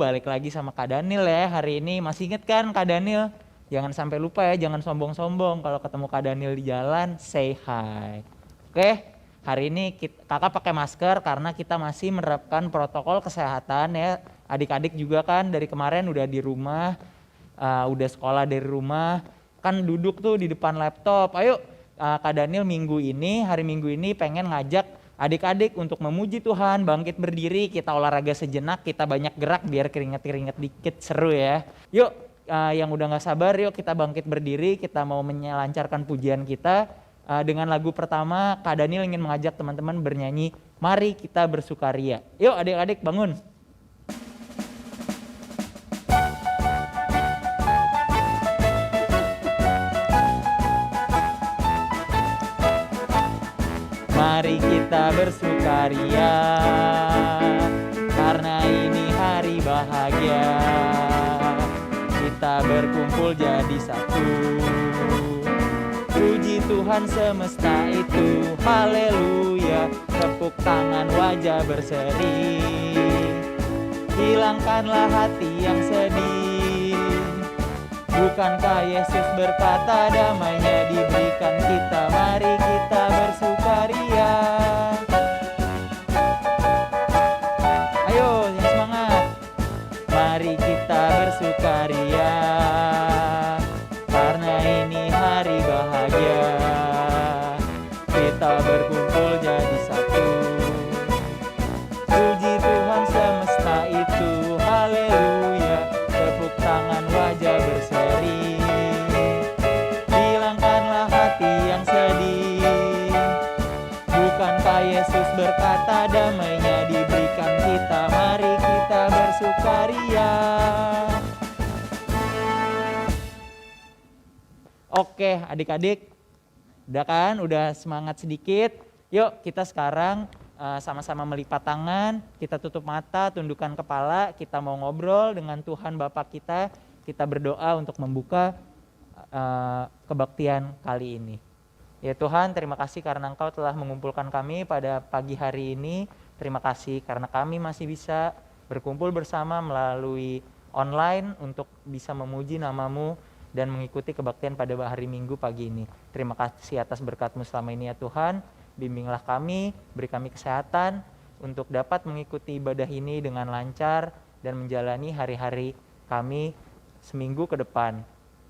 balik lagi sama Kak Daniel ya hari ini. Masih inget kan Kak Daniel? Jangan sampai lupa ya, jangan sombong-sombong. Kalau ketemu Kak Daniel di jalan, say hi. Oke, hari ini kakak pakai masker karena kita masih menerapkan protokol kesehatan ya. Adik-adik juga kan dari kemarin udah di rumah, udah sekolah dari rumah. Kan duduk tuh di depan laptop. Ayo Kak Daniel hari minggu ini pengen ngajak adik-adik untuk memuji Tuhan, bangkit berdiri, kita olahraga sejenak, kita banyak gerak biar keringet-keringet dikit, seru ya. Yuk yang udah gak sabar, yuk kita bangkit berdiri, kita mau melancarkan pujian kita. Dengan lagu pertama, Kak Daniel ingin mengajak teman-teman bernyanyi, mari kita bersukaria. Yuk adik-adik bangun. Mari kita bersukaria, karena ini hari bahagia. Kita berkumpul jadi satu, puji Tuhan semesta itu, haleluya. Tepuk tangan wajah berseri, hilangkanlah hati yang sedih. Bukankah Yesus berkata damainya diberikan kita, mari kita bersukaria. Ayo yang semangat, mari kita bersukaria, karena ini hari bahagia. Kita berkumpul jadi satu, puji Tuhan semesta itu, haleluya. Tepuk tangan wajah berseri, hilangkanlah hati yang sedih. Bukankah Yesus berkata damainya diberikan kita, mari kita bersukaria. Oke adik-adik, udah kan? Udah semangat sedikit? Yuk kita sekarang sama-sama melipat tangan, kita tutup mata, tundukkan kepala, kita mau ngobrol dengan Tuhan Bapa kita berdoa untuk membuka kebaktian kali ini. Ya Tuhan, terima kasih karena Engkau telah mengumpulkan kami pada pagi hari ini. Terima kasih karena kami masih bisa berkumpul bersama melalui online untuk bisa memuji nama-Mu dan mengikuti kebaktian pada hari Minggu pagi ini. Terima kasih atas berkat-Mu selama ini ya Tuhan. Bimbinglah kami, beri kami kesehatan untuk dapat mengikuti ibadah ini dengan lancar dan menjalani hari-hari kami seminggu ke depan.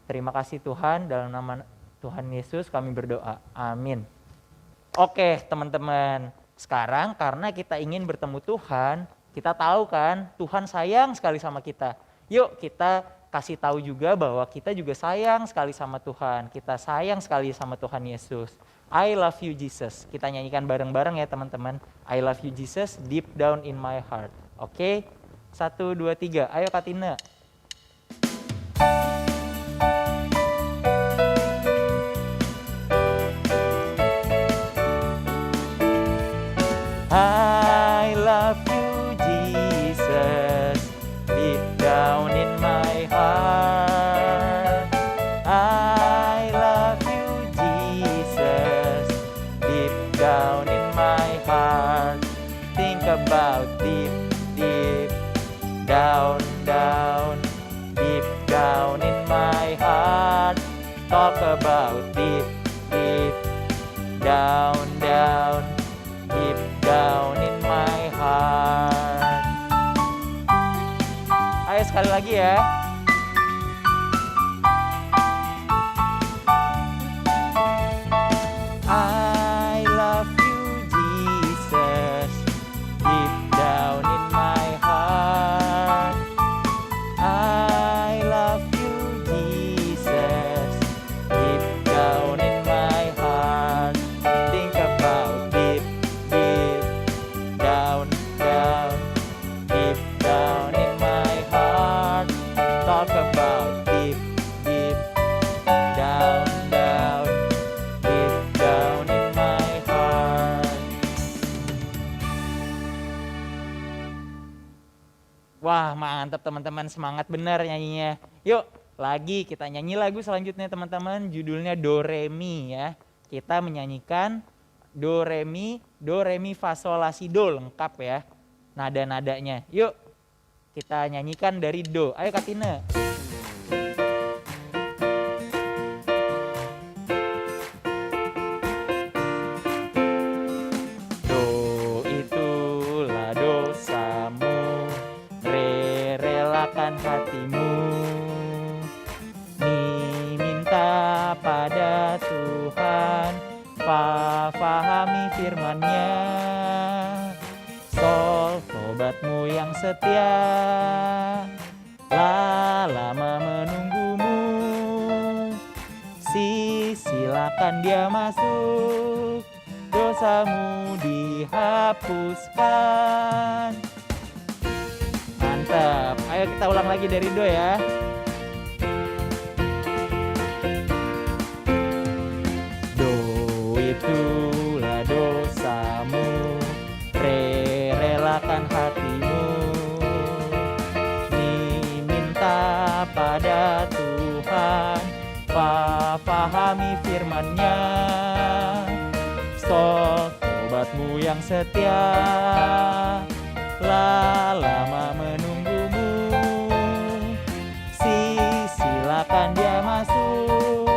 Terima kasih Tuhan, dalam nama Tuhan Yesus kami berdoa. Amin. Oke teman-teman, sekarang karena kita ingin bertemu Tuhan, kita tahu kan Tuhan sayang sekali sama kita. Yuk kita kasih tahu juga bahwa kita juga sayang sekali sama Tuhan. Kita sayang sekali sama Tuhan Yesus. I love you Jesus. Kita nyanyikan bareng-bareng ya teman-teman. I love you Jesus deep down in my heart. Oke? 1, 2, 3. Ayo Katina. I love you Jesus deep down in my heart. I love you Jesus deep down in my heart. Think about deep, deep down, down, deep down in my heart. Talk about deep, deep down, down, deep down in my heart. Ayo sekali lagi ya. I love you Jesus deep down in my heart. I love you Jesus deep down in my heart. Think about deep, deep down, down, deep down in my heart. Talk about deep, deep down, down, deep down in my heart. Wah mantap teman-teman, semangat benar nyanyinya. Yuk lagi kita nyanyi lagu selanjutnya teman-teman, judulnya Do Re Mi ya. Kita menyanyikan Do Re Mi, fa sol la si do, lengkap ya nada-nadanya. Yuk Kita nyanyikan dari do. Ayo Kak Tina. Do itulah dosamu, re relakan hatimu, mi minta pada Tuhan, fa fahami firman-Nya, sol tobatmu yang setia, la lama menunggumu, si silakan dia masuk, dosamu dihapuskan. Mantap. Ayo kita ulang lagi dari do ya. Do itulah dosamu, re relakan hatimu, mi minta pada Tuhan, fa fahami firman-Nya, sol tobatmu yang setia, la lama menunggumu, si silakan dia masuk,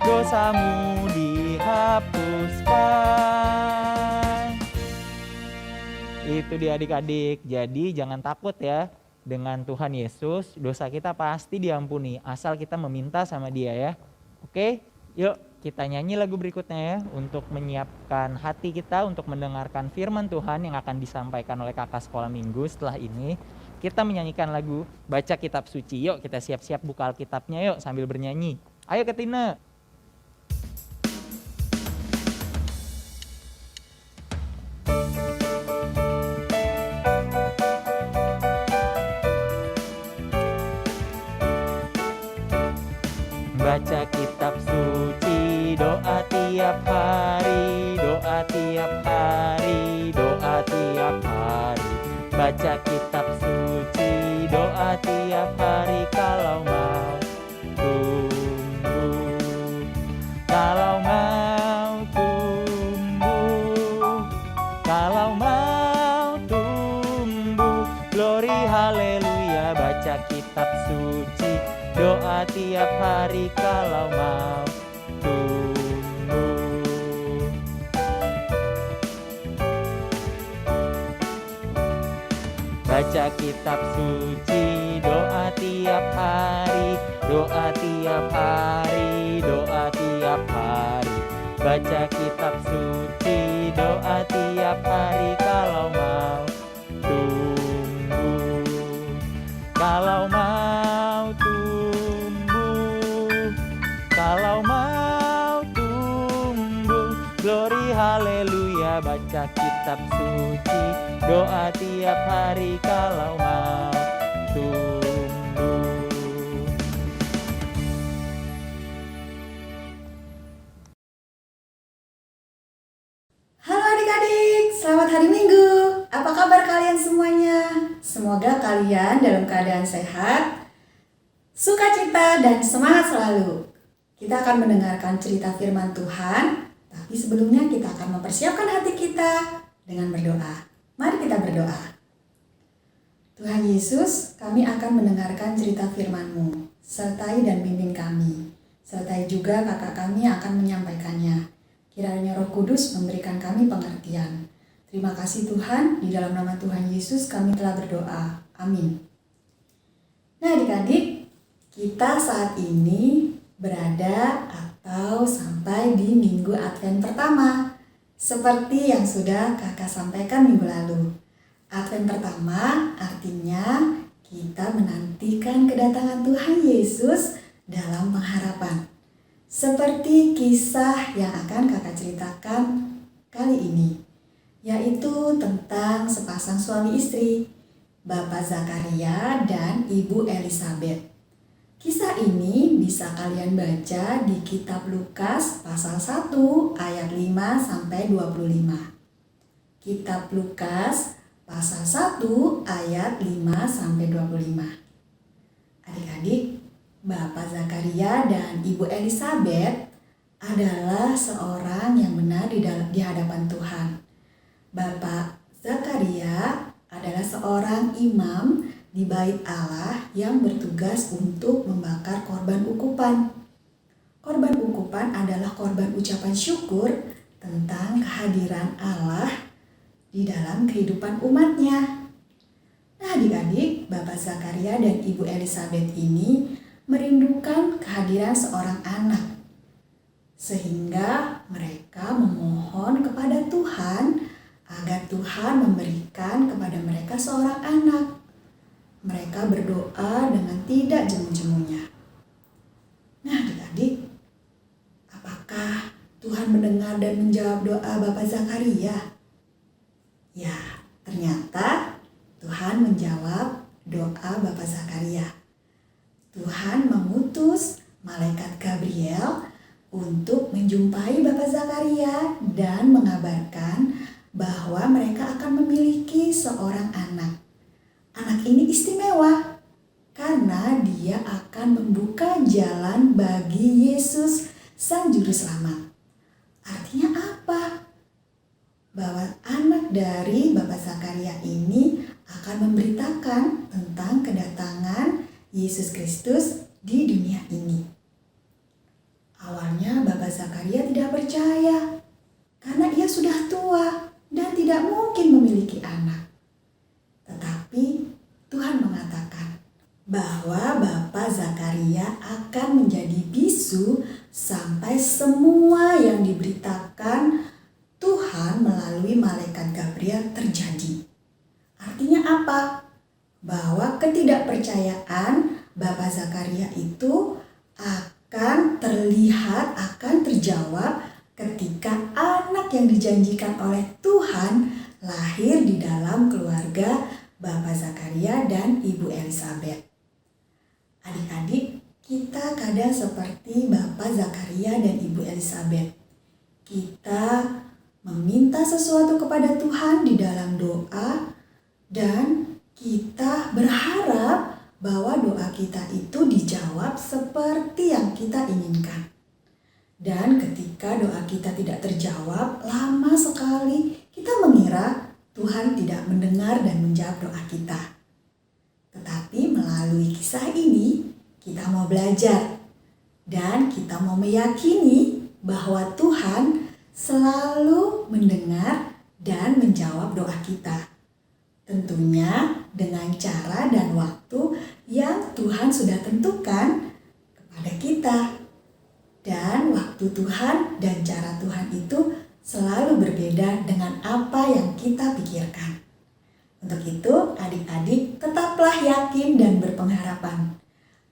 dosamu dihapuskan. Itu dia adik-adik. Jadi jangan takut ya. Dengan Tuhan Yesus dosa kita pasti diampuni asal kita meminta sama Dia ya. Oke, yuk kita nyanyi lagu berikutnya ya, untuk menyiapkan hati kita untuk mendengarkan firman Tuhan yang akan disampaikan oleh kakak sekolah minggu. Setelah ini kita menyanyikan lagu baca kitab suci. Yuk kita siap-siap buka Alkitabnya yuk sambil bernyanyi. Ayo Kak Tina. Baca kitab suci, doa tiap hari, doa tiap hari, doa tiap hari. Baca kitab suci, doa tiap hari, kalau mau tumbuh, kalau mau tumbuh, kalau mau tumbuh. Glory haleluya, baca kitab suci, doa tiap hari, kalau mau tumbuh. Baca kitab suci, doa tiap hari, doa tiap hari, doa tiap hari. Baca kitab suci, doa tiap hari, kalau mau tumbuh, kalau mau tumbuh, kalau mau tumbuh. Glory haleluya, baca kitab suci, doa tiap hari, kalau mau tumbuh. Halo adik-adik, selamat hari Minggu. Apa kabar kalian semuanya? Semoga kalian dalam keadaan sehat, sukacita, dan semangat selalu. Kita akan mendengarkan cerita firman Tuhan, tapi sebelumnya kita akan mempersiapkan hati kita dengan berdoa. Mari kita berdoa. Tuhan Yesus, kami akan mendengarkan cerita firman-Mu. Sertai dan bimbing kami. Sertai juga kakak kami yang akan menyampaikannya. Kiranya Roh Kudus memberikan kami pengertian. Terima kasih Tuhan, di dalam nama Tuhan Yesus kami telah berdoa. Amin. Nah adik-adik, kita saat ini berada atau sampai di minggu Advent pertama. Seperti yang sudah kakak sampaikan minggu lalu. Advent pertama artinya kita menantikan kedatangan Tuhan Yesus dalam pengharapan. Seperti kisah yang akan kakak ceritakan kali ini, yaitu tentang sepasang suami istri, Bapak Zakaria dan Ibu Elisabeth. Kisah ini bisa kalian baca di kitab Lukas pasal 1 ayat 5-25. Kitab Lukas pasal 1 ayat 5-25. Adik-adik, Bapak Zakaria dan Ibu Elisabeth adalah seorang yang benar di hadapan Tuhan. Bapak Zakaria adalah seorang imam di bait Allah yang bertugas untuk membakar korban ukupan. Korban ukupan adalah korban ucapan syukur tentang kehadiran Allah di dalam kehidupan umatnya. Nah, adik-adik, Bapak Zakaria dan Ibu Elizabeth ini merindukan kehadiran seorang anak. Sehingga mereka memohon kepada Tuhan agar Tuhan memberikan kepada mereka seorang anak. Mereka berdoa dengan tidak jemu-jemunya. Nah, adik-adik, apakah Tuhan mendengar dan menjawab doa Bapak Zakaria? Ya, ternyata Tuhan menjawab doa Bapak Zakaria. Tuhan mengutus malaikat Gabriel untuk menjumpai Bapak Zakaria dan mengabarkan bahwa mereka akan memiliki seorang anak. Anak ini istimewa karena dia akan membuka jalan bagi Yesus, Sang Juru Selamat. Artinya apa? Bahwa anak dari Bapak Zakaria ini akan memberitakan tentang kedatangan Yesus Kristus di dunia ini. Awalnya Bapak Zakaria tidak percaya karena ia sudah tua dan tidak mungkin memiliki anak. Tetapi Tuhan mengatakan bahwa Bapak Zakaria akan menjadi bisu sampai semua yang diberitakan Tuhan melalui malaikat Gabriel terjadi. Artinya apa? Bahwa ketidakpercayaan Bapak Zakaria itu akan terlihat, akan terjawab ketika anak yang dijanjikan oleh Tuhan lahir di dalam keluarga Bapak Zakaria dan Ibu Elizabeth. Adik-adik, kita kadang seperti Bapak Zakaria dan Ibu Elizabeth. Kita meminta sesuatu kepada Tuhan di dalam doa dan kita berharap bahwa doa kita itu dijawab seperti yang kita inginkan. Dan ketika doa kita tidak terjawab, lama sekali kita mengira Tuhan tidak mendengar dan menjawab doa kita. Tetapi melalui kisah ini, kita mau belajar dan kita mau meyakini bahwa Tuhan selalu mendengar dan menjawab doa kita. Tentunya dengan cara dan waktu yang Tuhan sudah tentukan kepada kita. Dan waktu Tuhan dan cara Tuhan itu selalu berbeda dengan apa yang kita pikirkan. Untuk itu, adik-adik tetaplah yakin dan berpengharapan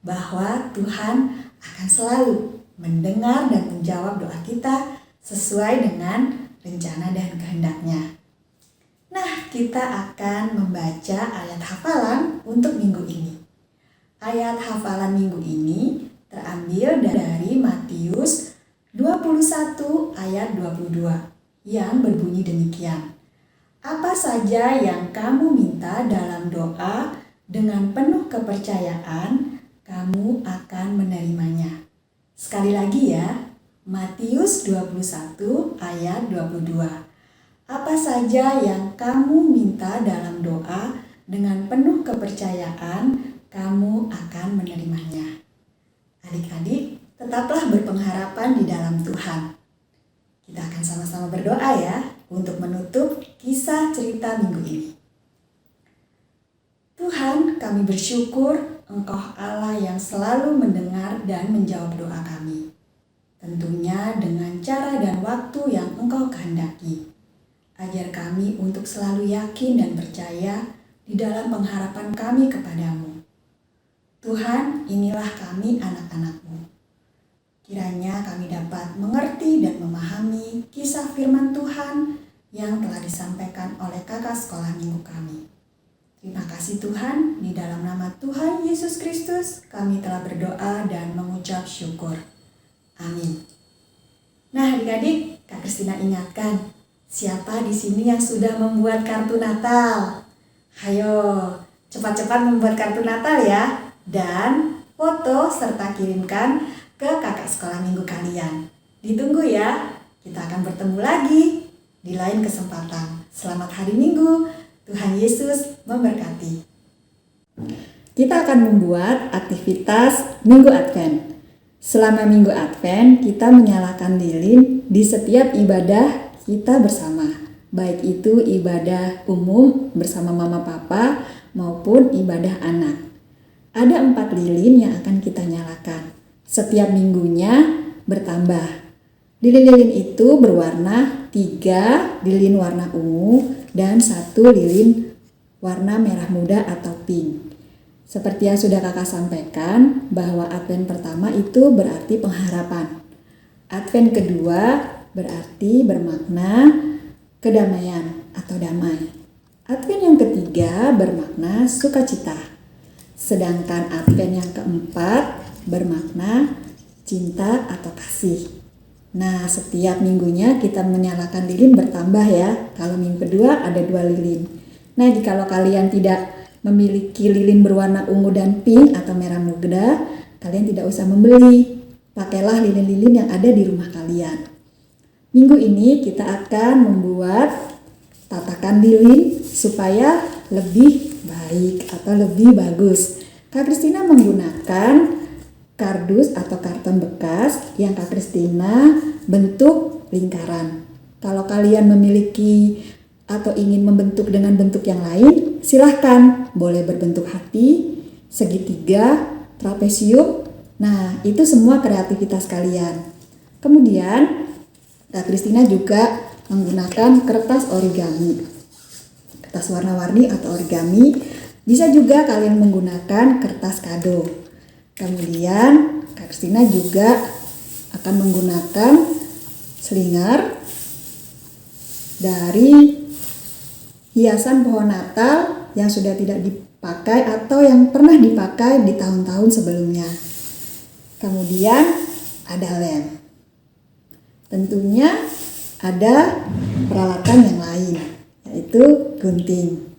bahwa Tuhan akan selalu mendengar dan menjawab doa kita sesuai dengan rencana dan kehendaknya. Nah, kita akan membaca ayat hafalan untuk minggu ini. Ayat hafalan minggu ini terambil dari Matius 21 ayat 22 yang berbunyi demikian. Apa saja yang kamu minta dalam doa dengan penuh kepercayaan, kamu akan menerimanya. Sekali lagi ya, Matius 21 ayat 22. Apa saja yang kamu minta dalam doa dengan penuh kepercayaan, kamu akan menerimanya. Adik-adik, tetaplah berpengharapan di dalam Tuhan. Kita akan sama-sama berdoa ya untuk menutup kisah cerita minggu ini. Tuhan, kami bersyukur Engkau Allah yang selalu mendengar dan menjawab doa kami. Tentunya dengan cara dan waktu yang Engkau kehendaki. Ajar kami untuk selalu yakin dan percaya di dalam pengharapan kami kepadamu. Tuhan, inilah kami anak-anak-Mu. Kiranya kami dapat mengerti dan memahami kisah firman Tuhan yang telah disampaikan oleh kakak sekolah minggu kami. Terima kasih Tuhan, di dalam nama Tuhan Yesus Kristus kami telah berdoa dan mengucap syukur. Amin. Nah adik-adik, Kak Kristina ingatkan, siapa di sini yang sudah membuat kartu Natal? Hayo, cepat-cepat membuat kartu Natal ya. Dan foto serta kirimkan ke kakak sekolah minggu kalian. Ditunggu ya, kita akan bertemu lagi di lain kesempatan. Selamat hari Minggu, Tuhan Yesus memberkati. kita akan membuat aktivitas Minggu Advent. Selama Minggu Advent, kita menyalakan lilin di setiap ibadah kita bersama. Baik itu ibadah umum bersama mama papa maupun ibadah anak. Ada 4 lilin yang akan kita nyalakan. Setiap minggunya bertambah. Lilin-lilin itu berwarna 3 lilin warna ungu dan 1 lilin warna merah muda atau pink. Seperti yang sudah kakak sampaikan, bahwa Advent pertama itu berarti pengharapan. Advent kedua berarti bermakna kedamaian atau damai. Advent yang ketiga bermakna sukacita. Sedangkan Advent yang keempat bermakna cinta atau kasih. Nah, setiap minggunya kita menyalakan lilin bertambah ya. Kalau minggu kedua ada 2 lilin. Nah, jikalau kalian tidak memiliki lilin berwarna ungu dan pink atau merah muda, kalian tidak usah membeli. Pakailah lilin-lilin yang ada di rumah kalian. Minggu ini kita akan membuat tatakan lilin supaya lebih baik atau lebih bagus. Kak Kristina menggunakan kardus atau karton bekas yang Kak Kristina bentuk lingkaran. Kalau kalian memiliki atau ingin membentuk dengan bentuk yang lain, silahkan. Boleh berbentuk hati, segitiga, trapesium. Nah, itu semua kreativitas kalian. Kemudian, Kak Kristina juga menggunakan kertas origami. Kertas warna-warni atau origami. Bisa juga kalian menggunakan kertas kado. Kemudian, Kak Kristina juga akan menggunakan selingar dari hiasan pohon Natal yang sudah tidak dipakai atau yang pernah dipakai di tahun-tahun sebelumnya. Kemudian ada lem. Tentunya ada peralatan yang lain, yaitu gunting.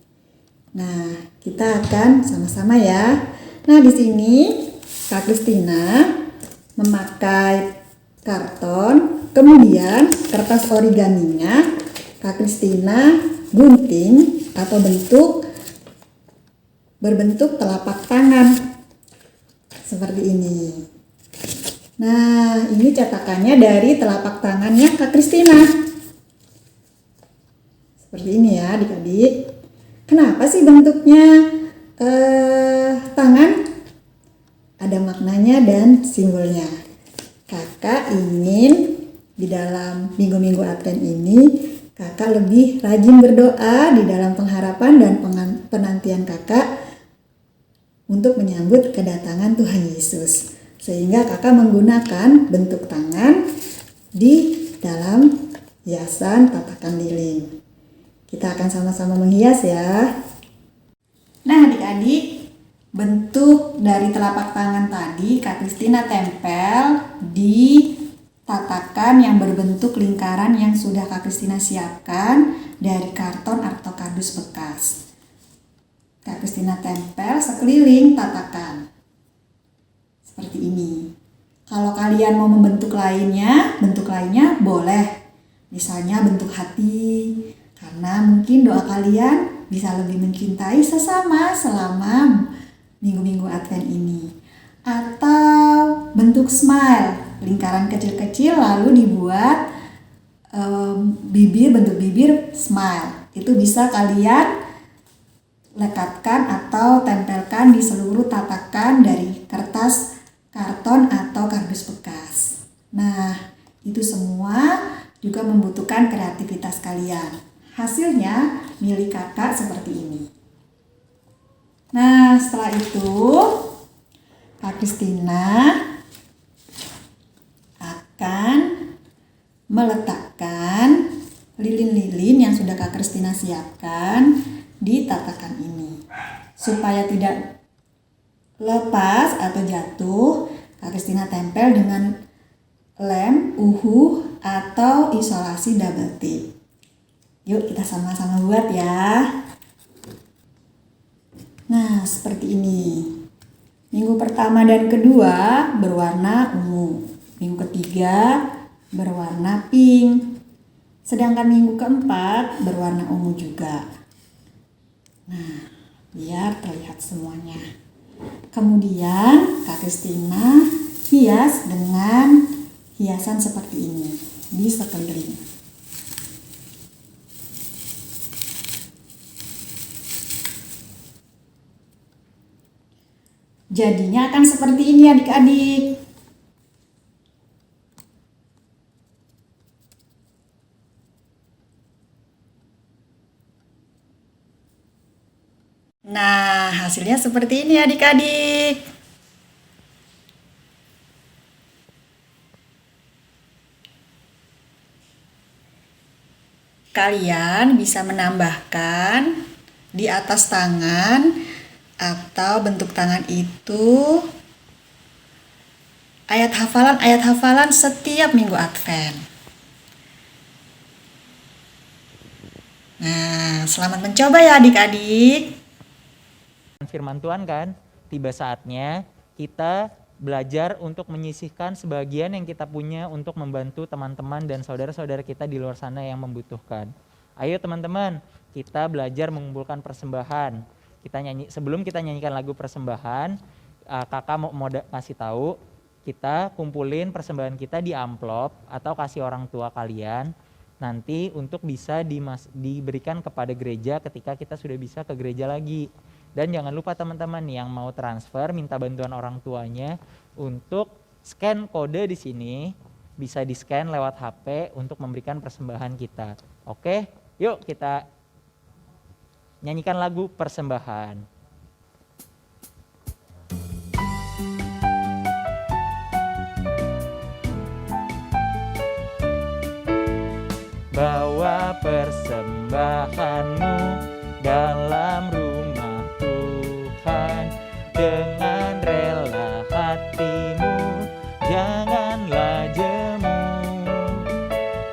Nah, kita akan sama-sama ya. Nah, di sini Kak Kristina memakai karton, kemudian kertas origaminya Kak Kristina gunting atau berbentuk telapak tangan seperti ini. Nah, ini cetakannya dari telapak tangannya Kak Kristina. Seperti ini ya adik-adik. Kenapa sih bentuknya tangan? Ada maknanya dan simbolnya. Kakak ingin di dalam minggu-minggu Advent ini kakak lebih rajin berdoa di dalam pengharapan dan penantian kakak untuk menyambut kedatangan Tuhan Yesus. Sehingga kakak menggunakan bentuk tangan di dalam hiasan tatakan lilin. Kita akan sama-sama menghias ya. Nah adik-adik, bentuk dari telapak tangan tadi Kak Kristina tempel di tatakan yang berbentuk lingkaran yang sudah Kak Kristina siapkan dari karton atau kardus bekas. Kak Kristina tempel sekeliling tatakan. Seperti ini. Kalau kalian mau membentuk bentuk lainnya boleh. Misalnya bentuk hati, karena mungkin doa kalian bisa lebih mencintai sesama selama minggu-minggu Advent ini. Atau bentuk smile, lingkaran kecil-kecil lalu dibuat bentuk bibir smile. Itu bisa kalian lekatkan atau tempelkan di seluruh tatakan dari kertas, karton atau kardus bekas. Nah, itu semua juga membutuhkan kreativitas kalian. Hasilnya milik kakak seperti ini. Nah, setelah itu Kak Kristina akan meletakkan lilin-lilin yang sudah Kak Kristina siapkan di tatakan ini. Supaya tidak lepas atau jatuh, Kak Kristina tempel dengan lem, uhu, atau isolasi double tape. Yuk kita sama-sama buat ya. Nah, seperti ini. Minggu pertama dan kedua berwarna ungu. Minggu ketiga berwarna pink. Sedangkan minggu keempat berwarna ungu juga. Nah, biar terlihat semuanya. Kemudian Kak Kristina hias dengan hiasan seperti ini di sekeliling. Jadinya akan seperti ini adik-adik. Nah, hasilnya seperti ini adik-adik. Kalian bisa menambahkan di atas tangan atau bentuk tangan itu ayat hafalan setiap minggu Advent. Nah, selamat mencoba ya adik-adik. Firman Tuhan kan, tiba saatnya kita belajar untuk menyisihkan sebagian yang kita punya untuk membantu teman-teman dan saudara-saudara kita di luar sana yang membutuhkan. Ayo teman-teman, kita belajar mengumpulkan persembahan. Sebelum kita nyanyikan lagu persembahan, kakak mau kasih tahu, kita kumpulin persembahan kita di amplop atau kasih orang tua kalian nanti untuk bisa diberikan kepada gereja ketika kita sudah bisa ke gereja lagi. Dan jangan lupa teman-teman yang mau transfer minta bantuan orang tuanya untuk scan kode di sini, bisa di-scan lewat HP untuk memberikan persembahan kita. Oke, yuk kita nyanyikan lagu persembahan. Bawa persembahanmu dalam rumah Tuhan dengan rela hatimu, janganlah jemu.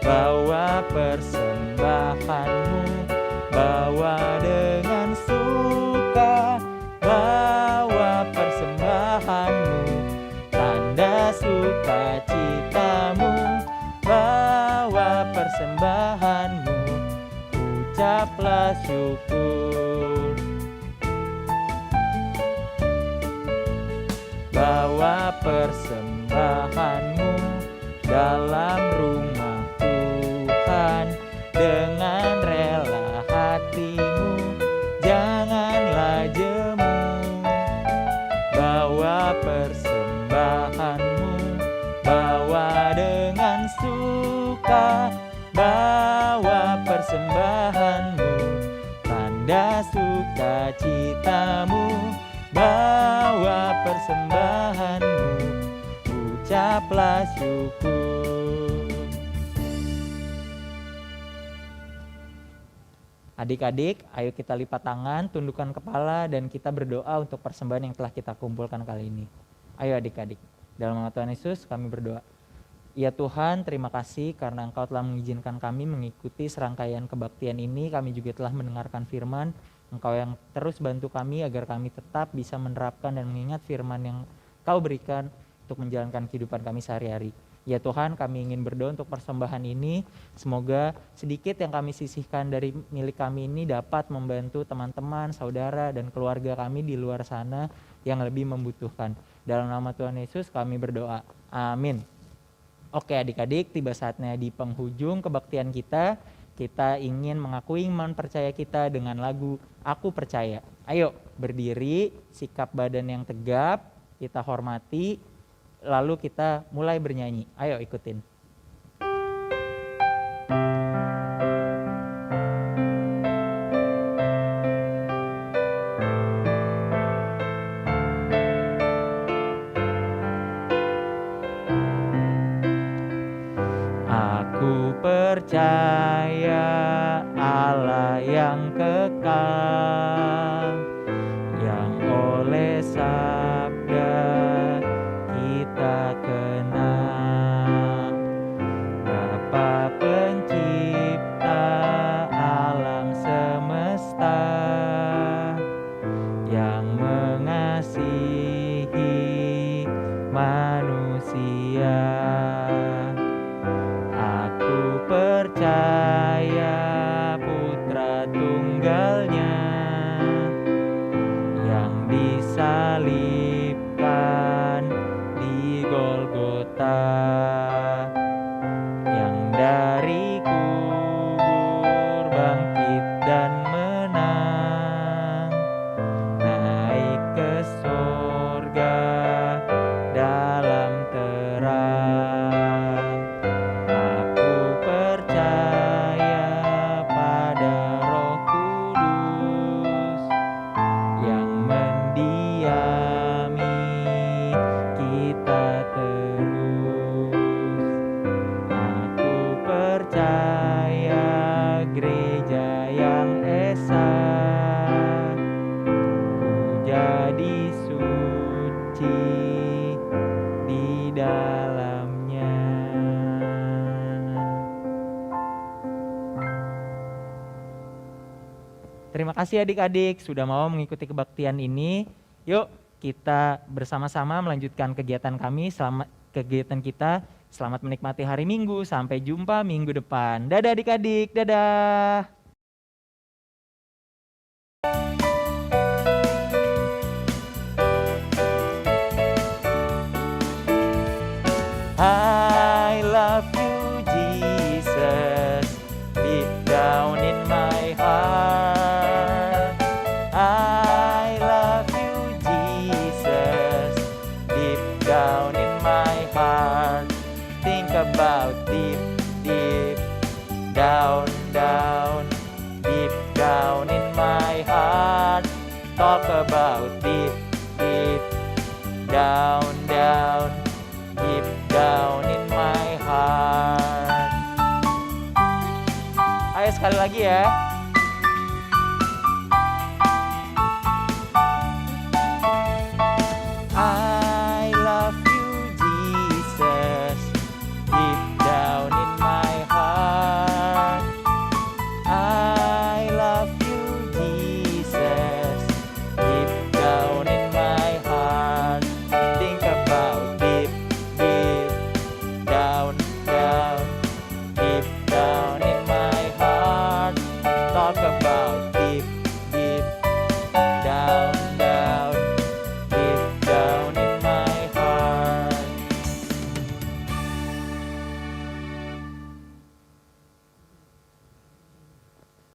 Bawa persembahanmu, bawa dengan suka, bawa persembahanmu, tanda sukacitamu. Bawa persembahanmu, ucaplah syukur. Bawa persembahanmu dalam rumah Tuhan dengan rela hatimu, janganlah jemu. Bawa persembahanmu, bawa dengan suka, bawa persembahanmu, tanda sukacitamu. Bawa persembahanmu, ucaplah syukur. Adik-adik, ayo kita lipat tangan, tundukkan kepala, dan kita berdoa untuk persembahan yang telah kita kumpulkan kali ini. Ayo adik-adik, dalam nama Tuhan Yesus kami berdoa. Ya Tuhan, terima kasih karena Engkau telah mengizinkan kami mengikuti serangkaian kebaktian ini. Kami juga telah mendengarkan firman. Engkau yang terus bantu kami agar kami tetap bisa menerapkan dan mengingat firman yang Kau berikan untuk menjalankan kehidupan kami sehari-hari. Ya Tuhan, kami ingin berdoa untuk persembahan ini. Semoga sedikit yang kami sisihkan dari milik kami ini dapat membantu teman-teman, saudara, dan keluarga kami di luar sana yang lebih membutuhkan. Dalam nama Tuhan Yesus kami berdoa. Amin. Oke adik-adik, tiba saatnya di penghujung kebaktian kita ingin mengakui iman percaya kita dengan lagu Aku Percaya. Ayo berdiri, sikap badan yang tegap, kita hormati, lalu kita mulai bernyanyi. Ayo ikutin. Aku percaya Allah yang kekal, yang oleh sabda kita kenal. Bapa pencipta alam semesta, yang mengasihi manusia. Aku percaya Putra Tunggal Terima kasih adik-adik sudah mau mengikuti kebaktian ini. Yuk kita bersama-sama melanjutkan kegiatan kita. Selamat menikmati hari Minggu. Sampai jumpa minggu depan. Dadah adik-adik. Dadah. I love you, Jesus, deep down in my heart. I love you, Jesus, deep down in my heart. Think about deep, deep, down, down, deep down in my heart. Talk about deep, deep, down, down, deep down in my heart. Ayo sekali lagi ya.